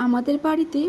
আমাদের বাড়িতে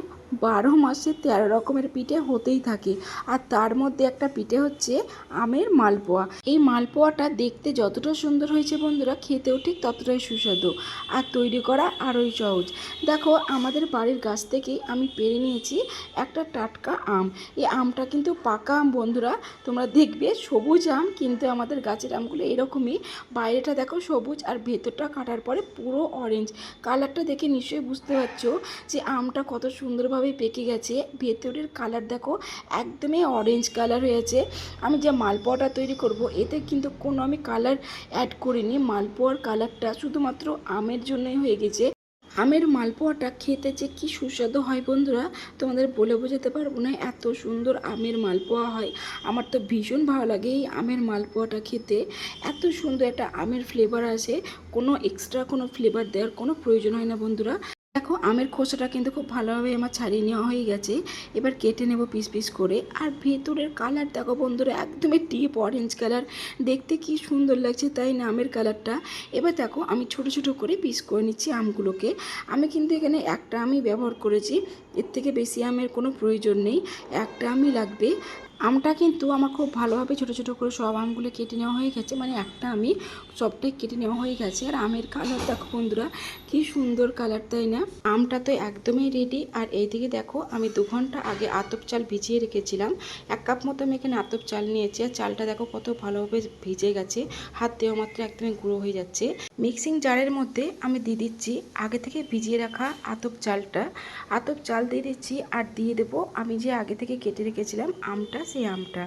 12 মাসে 13 রকমের পিঠে হতেই থাকে। আর তার মধ্যে একটা পিঠে হচ্ছে আমের মালপোয়া। এই মালপোয়াটা দেখতে যতটা সুন্দর হয়েছে বন্ধুরা, খেতেও ঠিক ততটাই সুস্বাদু আর তৈরি করা আরোই সহজ। দেখো, আমাদের বাড়ির গাছ থেকেই আমি পেড়ে নিয়েছি একটা টাটকা আম। এই আমটা কিন্তু পাকা আম বন্ধুরা, তোমরা দেখবে সবুজ আম, কিন্তু আমাদের গাছের আমগুলো এরকমই। বাইরেটা দেখো সবুজ আর ভেতরটা কাটার পরে পুরো অরেঞ্জ। কালারটা দেখে নিশ্চয়ই বুঝতে পারছো যে আমটা কত সুন্দরভাবে পেকে গেছে। ভেতরের কালার দেখো একদমই অরেঞ্জ কালার হয়েছে। আমি যে মালপোয়াটা তৈরি করব এতে কিন্তু কোনো আমি কালার অ্যাড করিনি। মালপোয়ার কালারটা শুধুমাত্র আমের জন্যই হয়ে গেছে। আমের মালপোয়াটা খেতে যে কি সুস্বাদু হয় বন্ধুরা, তোমাদের বলে বোঝাতে পারবো না, এত সুন্দর আমের মালপোয়া হয়। আমার তো ভীষণ ভালো লাগে এই আমের মালপোয়াটা খেতে। এত সুন্দর একটা আমের ফ্লেভার আসে, কোনো এক্সট্রা কোনো ফ্লেভার দেওয়ার কোনো প্রয়োজন হয় না বন্ধুরা। দেখো, আমের খোসাটা কিন্তু খুব ভালোভাবে আমার ছাড়িয়ে নেওয়া হয়ে গেছে। এবার কেটে নেব পিস পিস করে। আর ভেতরের কালার দেখো বন্ধুরা, একদমই ডিপ অরেঞ্জ কালার। দেখতে কি সুন্দর লাগছে তাই না আমের কালারটা। এবার দেখো, আমি ছোট ছোট করে পিস করে নিচ্ছি আমগুলোকে। আমি কিন্তু এখানে একটা আমই ব্যবহার করেছি, এর থেকে বেশি আমের কোনো প্রয়োজন নেই, একটা আমই লাগবে। আমটা কিন্তু আমার খুব ভালোভাবে ছোটো ছোটো করে সব আমগুলো কেটে নেওয়া হয়ে গেছে, মানে একটা আমি সবটাই কেটে নেওয়া হয়ে গেছে। আর আমের কালার দেখো বন্ধুরা, কি সুন্দর কালার তাই না। আমটা তো একদমই রেডি। আর এইদিকে দেখো, আমি 2 ঘন্টা আগে আতপ চাল ভিজিয়ে রেখেছিলাম। 1 কাপ মতো আমি এখানে আতপ চাল নিয়েছি। আর চালটা দেখো কত ভালোভাবে ভিজে গেছে, হাত দেওয়া মাত্র একদমই গুঁড়ো হয়ে যাচ্ছে। মিক্সিং জারের মধ্যে আমি দিয়ে দিচ্ছি আগে থেকে ভিজিয়ে রাখা আতপ চালটা। আতপ চাল দিয়ে দিচ্ছি আর দিয়ে দেবো আমি যে আগে থেকে কেটে রেখেছিলাম আমটা, সেই আমটা।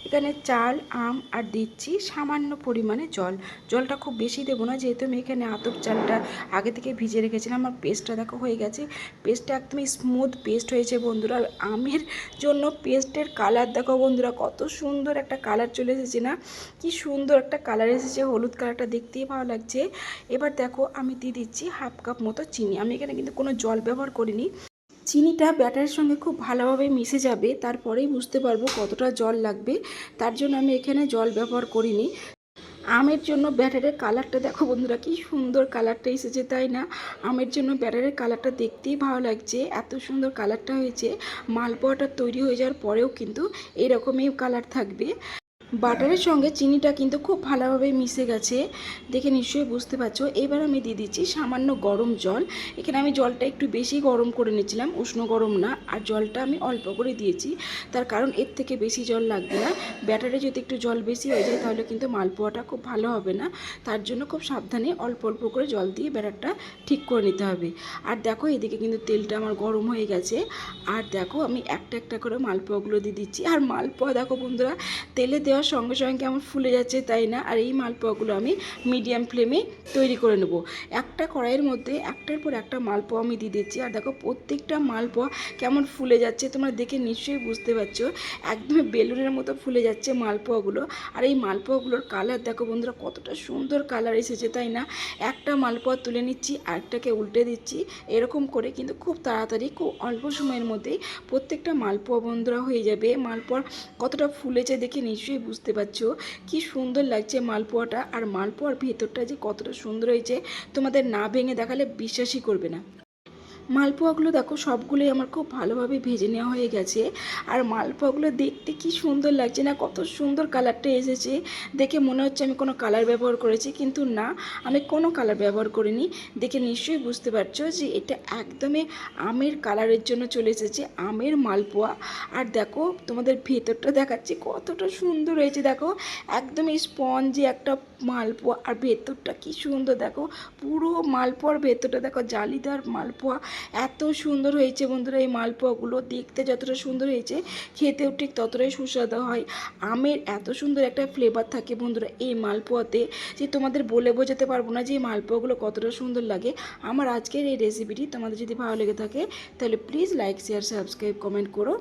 এখানে চাল, আম আর দিচ্ছি সামান্য পরিমাণে জল। জলটা খুব বেশি দেবো না, যেহেতু আমি এখানে আতপ চালটা আগে থেকে ভিজে রেখেছিলাম। আমার পেস্টটা দেখো হয়ে গেছে, পেস্টটা একদমই স্মুথ পেস্ট হয়েছে বন্ধুরা। আর আমের জন্য পেস্টের কালার দেখো বন্ধুরা, কত সুন্দর একটা কালার চলে এসেছে না, কি সুন্দর একটা কালার এসেছে, হলুদ কালারটা দেখতেই ভালো লাগছে। এবার দেখো, আমি দিয়ে দিচ্ছি 1/2 কাপ মতো চিনি। আমি এখানে কিন্তু কোনো জল ব্যবহার করিনি। চিনিটা ব্যাটারের সঙ্গে খুব ভালোভাবে মিশে যাবে, তারপরেই বুঝতে পারবো কতটা জল লাগবে। তার জন্য আমি এখানে জল ব্যবহার করিনি। আমের জন্য ব্যাটারের কালারটা দেখো বন্ধুরা, কি সুন্দর কালারটা এসেছে তাই না। আমের জন্য ব্যাটারের কালারটা দেখতেই ভালো লাগছে, এত সুন্দর কালারটা হয়েছে। মালপোয়াটা তৈরি হয়ে যাওয়ার পরেও কিন্তু এরকমই কালার থাকবে। বাটারের সঙ্গে চিনিটা কিন্তু খুব ভালোভাবে মিশে গেছে, দেখে নিশ্চয়ই বুঝতে পারছো। এবার আমি দিয়ে দিচ্ছি সামান্য গরম জল। এখানে আমি জলটা একটু বেশি গরম করে নিয়েছিলাম, উষ্ণ গরম না। আর জলটা আমি অল্প করে দিয়েছি, তার কারণ এর থেকে বেশি জল লাগবে না। ব্যাটারে যদি একটু জল বেশি হয়ে যায় তাহলে কিন্তু মালপোয়াটা খুব ভালো হবে না। তার জন্য খুব সাবধানে অল্প অল্প করে জল দিয়ে ব্যাটারটা ঠিক করে নিতে হবে। আর দেখো, এদিকে কিন্তু তেলটা আমার গরম হয়ে গেছে। আর দেখো, আমি একটা একটা করে মালপোয়াগুলো দিয়ে দিচ্ছি। আর মালপোয়া দেখো বন্ধুরা, তেলে দেওয়ার সঙ্গে সঙ্গে কেমন ফুলে যাচ্ছে তাই না। আর এই মালপোয়াগুলো আমি মিডিয়াম ফ্লেমে তৈরি করে নেব। একটা কড়াইয়ের মধ্যে একটার পর একটা মালপোয়া আমি দিয়ে দিচ্ছি। আর দেখো, প্রত্যেকটা মালপোয়া কেমন ফুলে যাচ্ছে, তোমরা দেখে নিশ্চয়ই বুঝতে পারছো, একদমই বেলুনের মতো ফুলে যাচ্ছে মালপোয়াগুলো। আর এই মালপোয়াগুলোর কালার দেখো বন্ধুরা, কতটা সুন্দর কালার এসেছে তাই না। একটা মালপোয়া তুলে নিচ্ছি, আরেকটাকে উল্টে দিচ্ছি। এরকম করে কিন্তু খুব তাড়াতাড়ি, খুব অল্প সময়ের মধ্যেই প্রত্যেকটা মালপোয়া বন্ধুরা হয়ে যাবে। মালপোয়া কতটা ফুলেছে দেখে নিশ্চয়ই বুঝতে পারছো, কি সুন্দর লাগছে মালপোয়াটা। আর মালপোয়ার ভেতরটা যে কতটা সুন্দর হয়েছে, তোমাদের না ভেঙে দেখালে বিশ্বাসই করবে না। মালপোয়াগুলো দেখো সবগুলোই আমার খুব ভালোভাবে ভেজে নেওয়া হয়ে গেছে। আর মালপোয়াগুলো দেখতে কি সুন্দর লাগছে না, কত সুন্দর কালারটা এসেছে। দেখে মনে হচ্ছে আমি কোনো কালার ব্যবহার করেছি, কিন্তু না, আমি কোনো কালার ব্যবহার করিনি। দেখে নিশ্চয়ই বুঝতে পারছো যে এটা একদমই আমের কালারের জন্য চলে এসেছে, আমের মালপোয়া। আর দেখো, তোমাদের ভেতরটা দেখাচ্ছি কতটা সুন্দর হয়েছে। দেখো, একদমই স্পঞ্জি একটা মালপোয়া। আর ভেতরটা কি সুন্দর দেখো, পুরো মালপোয়ার ভেতরটা দেখো, জালিদার মালপোয়া। এত সুন্দর হয়েছে বন্ধুরা এই মালপোয়াগুলো, দেখতে যতটা সুন্দর হয়েছে খেতেও ঠিক ততটাই সুস্বাদু হয়। আমের এত সুন্দর একটা ফ্লেভার থাকে বন্ধুরা এই মালপোয়াতে, যে তোমাদের বলে বোঝাতে পারবো না যে এই মালপোয়াগুলো কতটা সুন্দর লাগে। আমার আজকের এই রেসিপিটি তোমাদের যদি ভালো লেগে থাকে তাহলে please like, share, subscribe, comment করো।